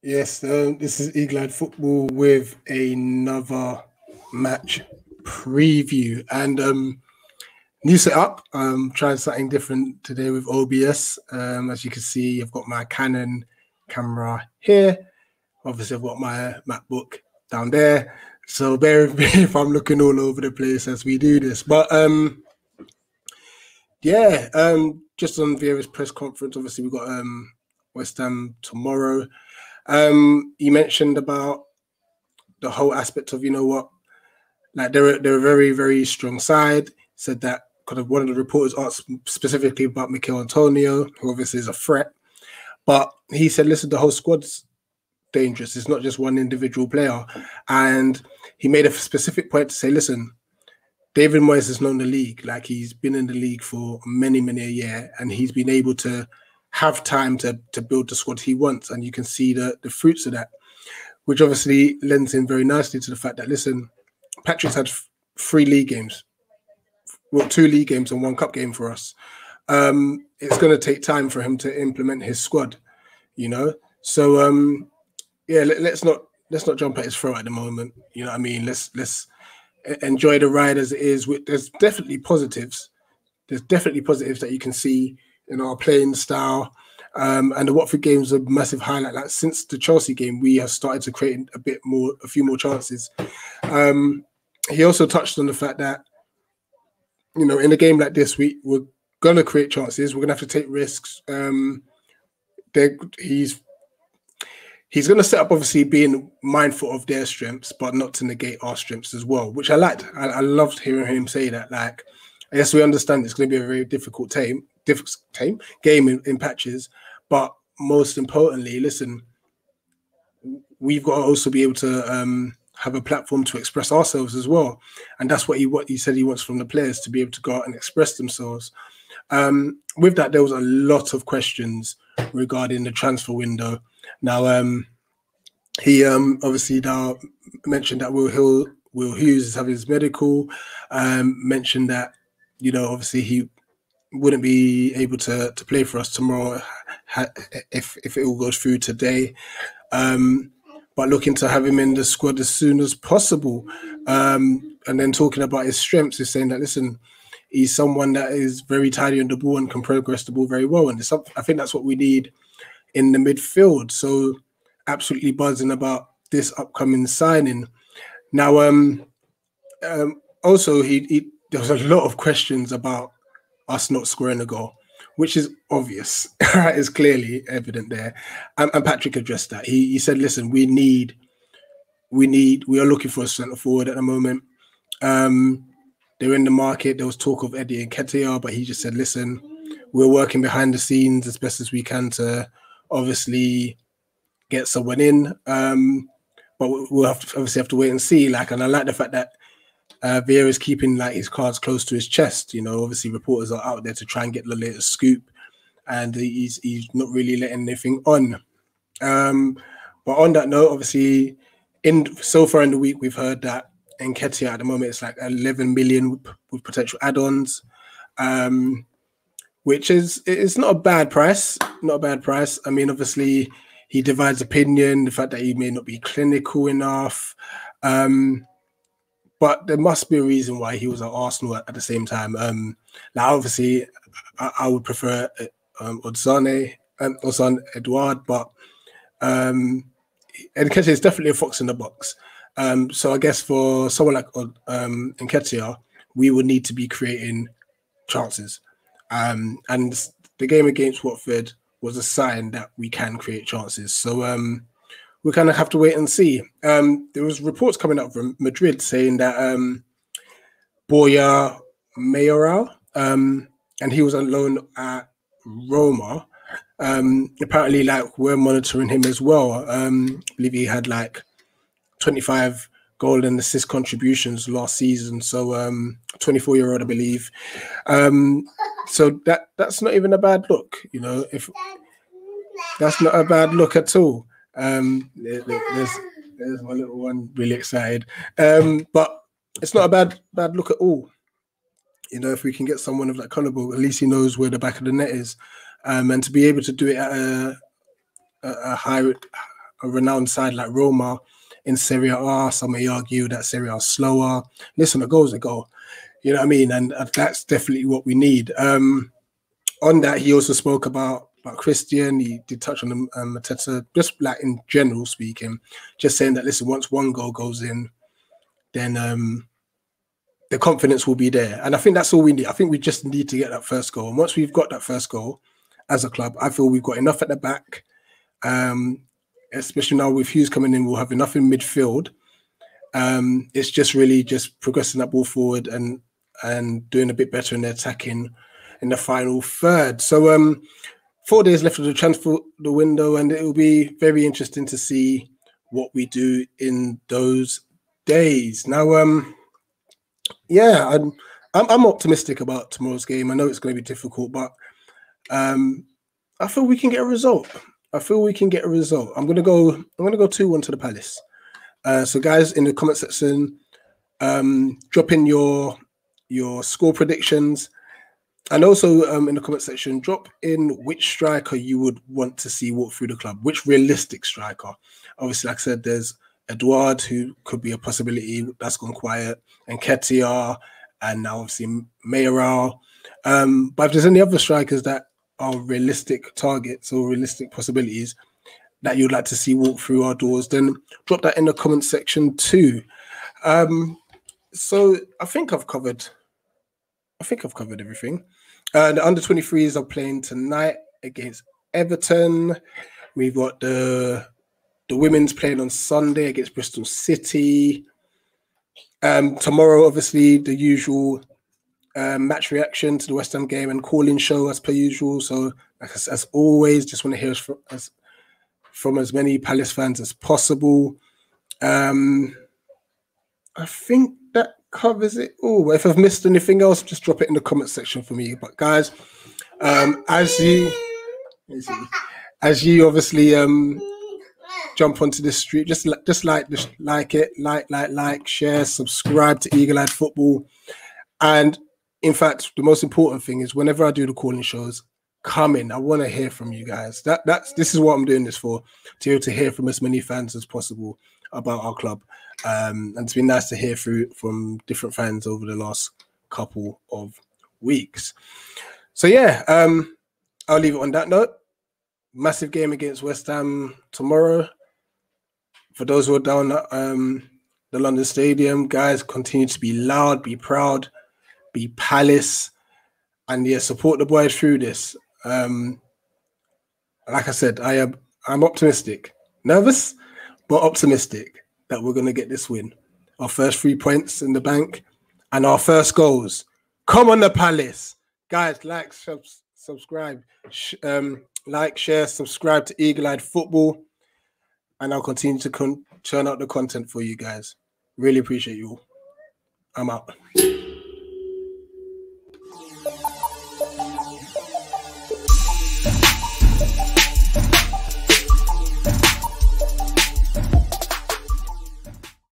Yes, this is Eagle Football with another match preview and new setup. Trying something different today with OBS. As you can see, I've got my Canon camera here. Obviously, I've got my MacBook down there. So bear with me if I'm looking all over the place as we do this. But just on Vieira's press conference, obviously we've got West Ham tomorrow. You mentioned about the whole aspect of, you know what, like they're a very, very strong side. Said that kind of one of the reporters asked specifically about Mikel Antonio, who obviously is a threat. But he said, listen, the whole squad's dangerous. It's not just one individual player. And he made a specific point to say, listen, David Moyes has known the league. Like, he's been in the league for many, many a year, and he's been able to have time to build the squad he wants. And you can see the fruits of that, which obviously lends in very nicely to the fact that, listen, Patrick's had 3 league games. Well, 2 league games and 1 cup game for us. It's going to take time for him to implement his squad, you know? So, let's not jump at his throat at the moment. You know what I mean? Let's enjoy the ride as it is. There's definitely positives. There's definitely positives that you can see in our playing style. And the Watford game was a massive highlight. Like, since the Chelsea game, we have started to create a few more chances. He also touched on the fact that, you know, in a game like this, we're going to create chances. We're going to have to take risks. He's going to set up, obviously, being mindful of their strengths, but not to negate our strengths as well, which I liked. I loved hearing him say that. Like, I guess we understand it's going to be a very difficult game in patches, but most importantly, listen, we've got to also be able to have a platform to express ourselves as well, and that's what he said he wants from the players, to be able to go out and express themselves. With that, there was a lot of questions regarding the transfer window. Now, he obviously now mentioned that Will Hughes is having his medical. Mentioned that, you know, obviously he wouldn't be able to play for us tomorrow if it all goes through today. But looking to have him in the squad as soon as possible. And then talking about his strengths, is saying that, listen, he's someone that is very tidy on the ball and can progress the ball very well. And I think that's what we need in the midfield. So absolutely buzzing about this upcoming signing. Now, also, there was a lot of questions about us not scoring a goal, which is obvious. It's clearly evident there. And Patrick addressed that. He said, listen, we are looking for a centre forward at the moment. They're in the market. There was talk of Eddie Nketiah, but he just said, listen, we're working behind the scenes as best as we can to obviously get someone in. But we'll obviously have to wait and see. Like, and I like the fact that Vieira is keeping, like, his cards close to his chest. You know, obviously reporters are out there to try and get the latest scoop, and he's not really letting anything on. But on that note, obviously, so far in the week, we've heard that Nketiah at the moment it's like 11 million with potential add-ons, which it's not a bad price. Not a bad price. I mean, obviously, he divides opinion. The fact that he may not be clinical enough. But there must be a reason why he was at Arsenal at the same time. Now, obviously, I would prefer Odsane Edouard, but Nketiah is definitely a fox in the box. So I guess for someone like Nketiah, we would need to be creating chances. And the game against Watford was a sign that we can create chances. So we kind of have to wait and see. There was reports coming up from Madrid saying that Borja Mayoral, and he was on loan at Roma. Apparently, like, we're monitoring him as well. I believe he had like 25 goal and assist contributions last season. So 24-year-old, I believe. So that's not even a bad look, you know. If that's not a bad look at all. There's my little one, really excited. But it's not a bad look at all. You know, if we can get someone of that caliber, at least he knows where the back of the net is, and to be able to do it at a renowned side like Roma in Serie A. Some may argue that Serie A is slower. Listen, a goal's a goal. You know what I mean? And that's definitely what we need. On that, he also spoke about Christian. He did touch on Mateta, just like in general speaking, just saying that, listen, once one goal goes in, then the confidence will be there. And I think that's all we need. I think we just need to get that first goal. And once we've got that first goal as a club, I feel we've got enough at the back. Especially now with Hughes coming in, we'll have enough in midfield. It's just really just progressing that ball forward and doing a bit better in the attacking in the final third. So 4 days left of the window, and it will be very interesting to see what we do in those days. Now, yeah, I'm optimistic about tomorrow's game. I know it's going to be difficult, but I feel we can get a result. I'm going to go 2-1 to the Palace. So guys, in the comment section, drop in your score predictions, and also in the comment section, drop in which striker you would want to see walk through the club, which realistic striker. Obviously, like I said, there's Edouard, who could be a possibility. That's gone quiet. And Ketia, and now obviously Mayoral. But if there's any other strikers that are realistic targets or realistic possibilities that you'd like to see walk through our doors, then drop that in the comment section too. So I think I've covered everything. The under-23s are playing tonight against Everton. We've got the women's playing on Sunday against Bristol City. Tomorrow, obviously, the usual match reaction to the West Ham game and call-in show as per usual. So, as always, just want to hear from as many Palace fans as possible. I think that covers it all. If I've missed anything else, just drop it in the comment section for me. But guys, as you obviously jump onto this street, just like it, share, subscribe to Eagle Eyed Football. And in fact, the most important thing is whenever I do the calling shows, come in. I want to hear from you guys. This is what I'm doing this for, to be able to hear from as many fans as possible about our club. And it's been nice to hear from different fans over the last couple of weeks. So yeah, I'll leave it on that note. Massive game against West Ham tomorrow. For those who are down at the London Stadium, guys, continue to be loud, be proud, be Palace, and yeah, support the boys through this. Like I said, I'm optimistic, nervous, but optimistic that we're going to get this win. Our first 3 points in the bank and our first goals. Come on, the Palace. Guys, like, subscribe, like, share, subscribe to Eagle Eyed Football, and I'll continue to churn out the content for you guys. Really appreciate you all. I'm out.